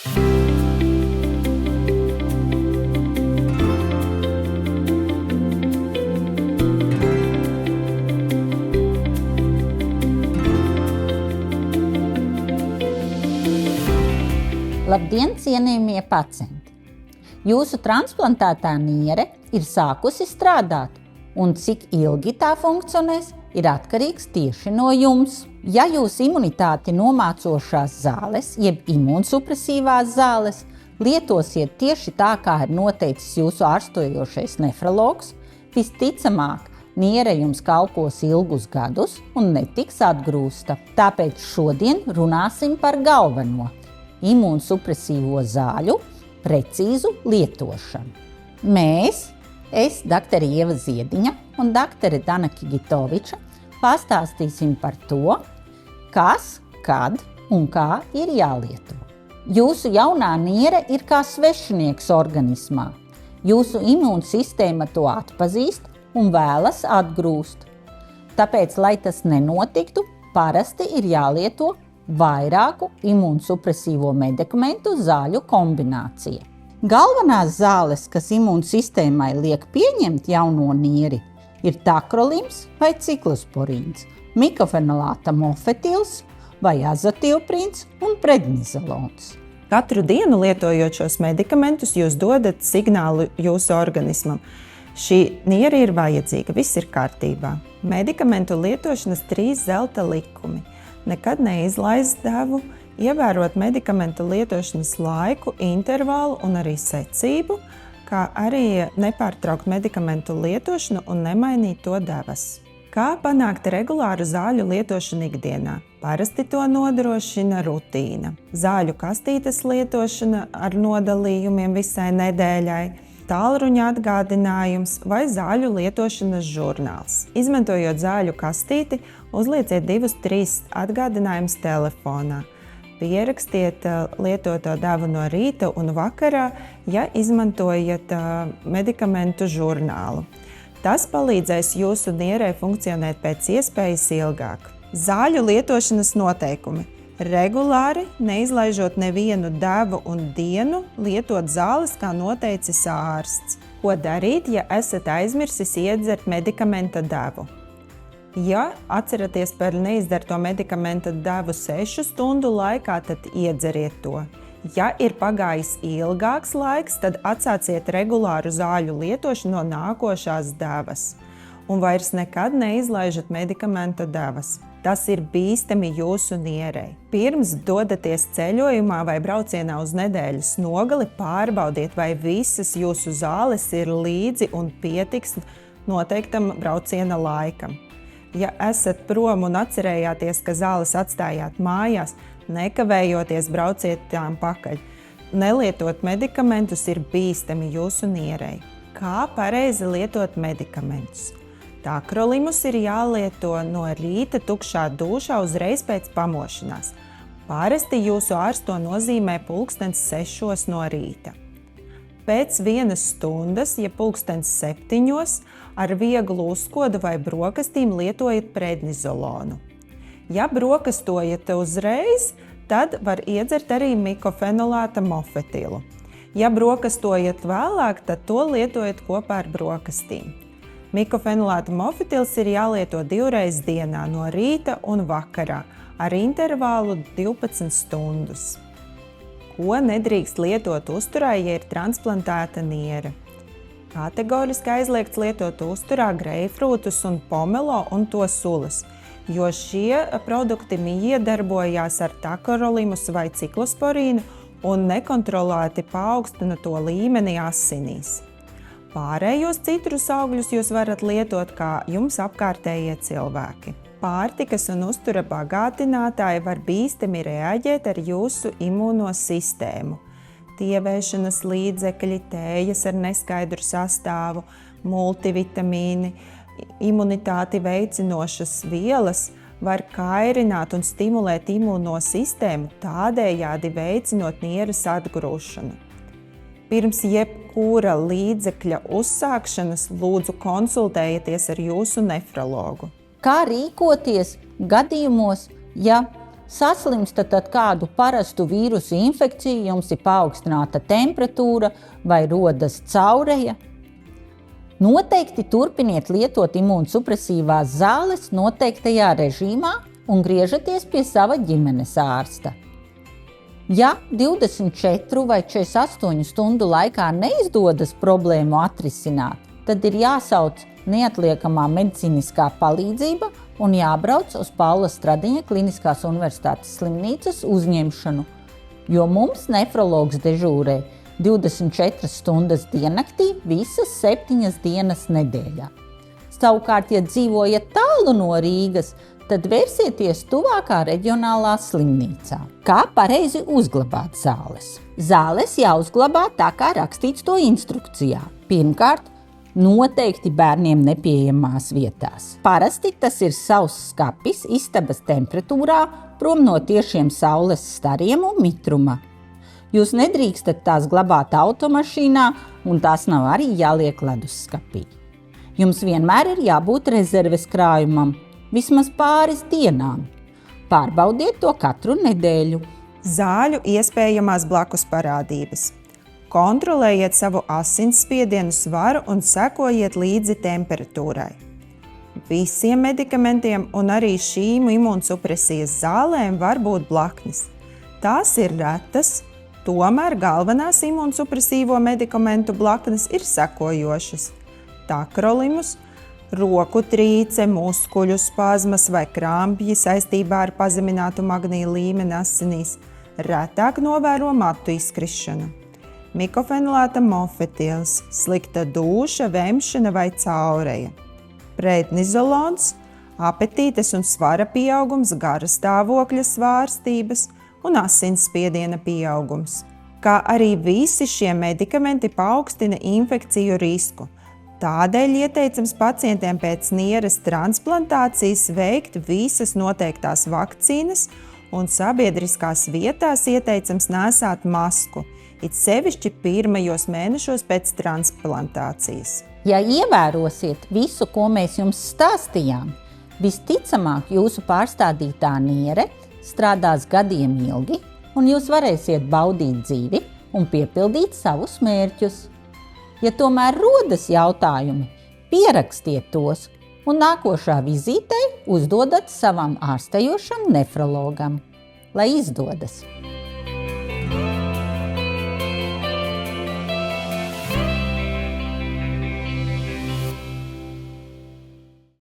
Labdien, cienījamie pacienti! Jūsu transplantētā niere ir sākusi strādāt, un cik ilgi tā funkcionēs, ir atkarīgs tieši no jums. Ja jūs imunitāti nomācošās zāles, jeb imūnsupresīvās zāles, lietosiet tieši tā, kā ir noteicis jūsu ārstojošais nefrologs, visticamāk, niere jums kalpos ilgus gadus un netiks atgrūsta. Tāpēc šodien runāsim par galveno – imūnsupresīvo zāļu precīzu lietošanu. Mēs, dr. Ieva Ziediņa un dr. Dana Kigitoviča, pastāstīsim par to, kas, kad un kā ir jālieto. Jūsu jaunā niere ir kā svešinieks organismā. Jūsu imūnsistēma to atpazīst un vēlas atgrūst. Tāpēc, lai tas nenotiktu, parasti ir jālieto vairāku imūnsupresīvo medikamentu zāļu kombinācija. Galvenās zāles, kas imūnsistēmai liek pieņemt jauno nieri, ir takrolims vai ciklosporīns, mikofenolāta mofetils vai azotilprins un prednizolons. Katru dienu lietojot šos medikamentus, jūs dodat signālu jūsu organismam. Šī niere ir vajadzīga, viss ir kārtībā. Medikamentu lietošanas 3 zelta likumi. Nekad neizlaist devu, ievērot medikamentu lietošanas laiku, intervālu un arī secību, kā arī nepārtraukt medikamentu lietošanu un nemainīt to devas. Kā panākt regulāru zāļu lietošanu ikdienā? Parasti to nodrošina rutīna. Zāļu kastītes lietošana ar nodalījumiem visai nedēļai, tālruņa atgādinājums vai zāļu lietošanas žurnāls. Izmantojot zāļu kastīti, uzlieciet 2-3 atgādinājumus telefonā. Pierakstiet lietoto devu no rīta un vakarā, ja izmantojat medikamentu žurnālu. Tas palīdzēs jūsu nierei funkcionēt pēc iespējas ilgāk. Zāļu lietošanas noteikumi. Regulāri, neizlaižot nevienu devu un dienu, lietot zāles, kā noteicis ārsts. Ko darīt, ja esat aizmirsis iedzert medikamenta devu? Ja atceraties par neizdzerto medikamenta devu 6 stundu laikā, tad iedzeriet to. Ja ir pagājis ilgāks laiks, tad atsāciet regulāru zāļu lietošanu no nākošās devas. Un vairs nekad neizlaižat medikamenta devas. Tas ir bīstami jūsu nierei. Pirms dodaties ceļojumā vai braucienā uz nedēļas nogali, pārbaudiet, vai visas jūsu zāles ir līdzi un pietiks noteiktam brauciena laikam. Ja esat prom un atcerējāties, ka zāles atstājāt mājās, nekavējoties brauciet tām pakaļ. Nelietot medikamentus ir bīstami jūsu nierei. Kā pareizi lietot medikamentus? Takrolimus ir jālieto no rīta tukšā dušā uzreiz pēc pamošanās. Parasti jūsu ārsts to nozīmē 6:00 no rīta. Pēc 1 stundas, ja 7:00, ar vieglu uzkodu vai brokastīm lietojiet prednizolonu. Ja brokastojat uzreiz, tad var iedzert arī mikofenolāta mofetilu. Ja brokastojat vēlāk, tad to lietojiet kopā ar brokastīm. Mikofenolāta mofetils ir jālieto 2 reizes dienā no rīta un vakarā ar intervālu 12 stundas. Ko nedrīkst lietot uzturā, ja ir transplantēta niere? Kategoriski aizliegts lietot uzturā greifrūtus un pomelo un to sulas, jo šie produkti iedarbojās ar takrolimus vai ciklosporīnu un nekontrolēti paaugstina to līmeni asinīs. Pārējos citrus augļus jūs varat lietot kā jums apkārtējie cilvēki. Pārtikas un uztura bagātinātāji var bīstami reaģēt ar jūsu imūno sistēmu. Tievēšanas līdzekļi, tējas ar neskaidru sastāvu, multivitamīni, imunitāti veicinošas vielas var kairināt un stimulēt imūno sistēmu, tādējādi veicinot nieres atgrūšanu. Pirms jebkura līdzekļa uzsākšanas lūdzu konsultējieties ar jūsu nefrologu. Kā rīkoties gadījumos, ja saslimstat ar kādu parastu vīrusu infekciju, jums ir paaugstināta temperatūra vai rodas caureja, noteikti turpiniet lietot imūnsupresīvās zāles noteiktajā režīmā un griežaties pie sava ģimenes ārsta. Ja 24 vai 48 stundu laikā neizdodas problēmu atrisināt, tad ir jāsauc neatliekamā medicīniskā palīdzība un jābrauc uz Paula Stradiņa Kliniskās universitātes slimnīcas uzņemšanu, jo mums nefrologs dežūrē 24 stundas diennaktī visas 7 dienas nedēļā. Savukārt, ja dzīvojat tālu no Rīgas, tad vērsieties tuvākā reģionālā slimnīcā. Kā pareizi uzglabāt zāles? Zāles jāuzglabā tā, kā rakstīts to instrukcijā. Pirmkārt, noteikti bērniem nepieejamās vietās. Parasti tas ir sauss skapis istabas temperatūrā, prom no tiešiem saules stariem un mitruma. Jūs nedrīkstat tās glabāt automašīnā, un tās nav arī jāliek ledusskapī. Jums vienmēr ir jābūt rezerves krājumam, vismaz pāris dienām. Pārbaudiet to katru nedēļu. Zāļu iespējamās blakus parādības. Kontrolējiet savu asinsspiedienu svaru un sekojiet līdzi temperatūrai. Visiem medikamentiem un arī šīm imūnsupresijas zālēm var būt blaknes. Tās ir retas, tomēr galvenās imūnsupresīvo medikamentu blaknes ir sekojošas: takrolimus, roku trīce, muskuļu spazmas vai krampji saistībā ar pazeminātu magnīja līmeni asinīs, retāk novēro matu izkrišanu. Mikofenilāta mofetils, slikta dūša, vemšana vai caureja. Prednizolons, apetītes un svara pieaugums, gara stāvokļa svārstības un asinsspiediena pieaugums. Kā arī visi šie medikamenti paaugstina infekciju risku. Tādēļ ieteicams pacientiem pēc nieres transplantācijas veikt visas noteiktās vakcīnas un sabiedriskās vietās ieteicams nēsāt masku, it sevišķi pirmajos mēnešos pēc transplantācijas. Ja ievērosiet visu, ko mēs jums stāstījām, visticamāk jūsu pārstādītā niere strādās gadiem ilgi, un jūs varēsiet baudīt dzīvi un piepildīt savus mērķus. Ja tomēr rodas jautājumi, pierakstiet tos un nākošā vizītei uzdodat savam ārstējošam nefrologam. Lai izdodas!